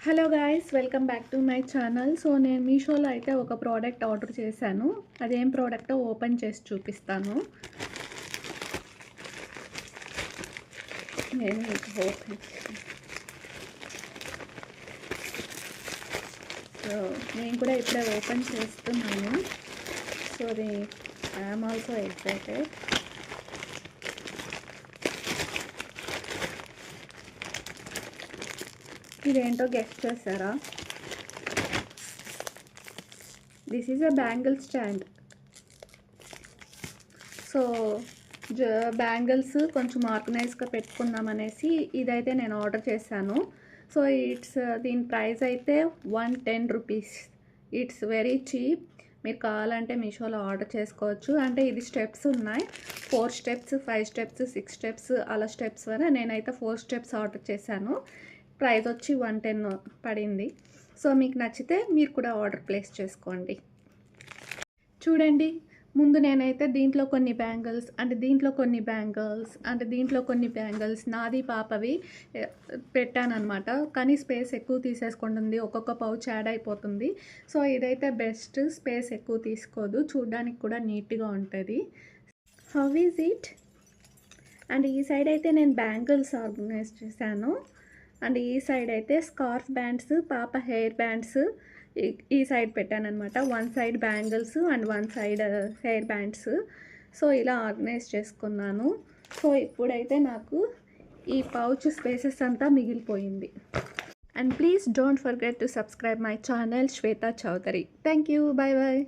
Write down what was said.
Hello guys, welcome back to my channel. So నేను మీషోలో అయితే ఒక ప్రోడక్ట్ ఆర్డర్ చేశాను. అదేం ప్రోడక్టో ఓపెన్ చేసి చూపిస్తాను. నేను మీకు ఓపెన్ సో నేను కూడా ఇప్పుడే ఓపెన్ చేస్తున్నాను. So I'm also excited. ఇదేంటో గెస్ట్ చేస్తారా? This is a bangle stand. So bangles కొంచెం ఆర్గనైజ్గా పెట్టుకుందామనేసి ఇదైతే నేను ఆర్డర్ చేశాను. సో దీని ప్రైస్ అయితే 110 రూపీస్. It's very cheap. మీరు కావాలంటే మీషోలో ఆర్డర్ చేసుకోవచ్చు. అంటే ఇది స్టెప్స్ ఉన్నాయి, 4 స్టెప్స్, 5 స్టెప్స్, 6 స్టెప్స్, అలా స్టెప్స్ వల్ల నేనైతే 4 స్టెప్స్ ఆర్డర్ చేశాను. ప్రైస్ వచ్చి 110 పడింది. సో మీకు నచ్చితే మీరు కూడా ఆర్డర్ ప్లేస్ చేసుకోండి. చూడండి, ముందు నేనైతే దీంట్లో కొన్ని బ్యాంగిల్స్ నాది పాపవి పెట్టానమాట. కానీ స్పేస్ ఎక్కువ తీసేసుకుంటుంది, ఒక్కొక్క పౌచ్ యాడ్ అయిపోతుంది. సో ఇదైతే బెస్ట్, స్పేస్ ఎక్కువ తీసుకోదు, చూడడానికి కూడా నీట్గా ఉంటుంది. How is it? అండ్ ఈ సైడ్ అయితే నేను బ్యాంగిల్స్ ఆర్గనైజ్ చేశాను. అండ్ ఈ సైడ్ అయితే స్కార్ఫ్ బ్యాండ్స్, పాప హెయిర్ బ్యాండ్స్ ఈ సైడ్ పెట్టానమాట. One side bangles and one side hair bands. So ఇలా ఆర్గనైజ్ చేసుకున్నాను. సో ఇప్పుడైతే నాకు ఈ పౌచ్ స్పేసెస్ అంతా మిగిలిపోయింది. And please don't forget to subscribe my channel Shweta Chowdary. Thank you. Bye bye.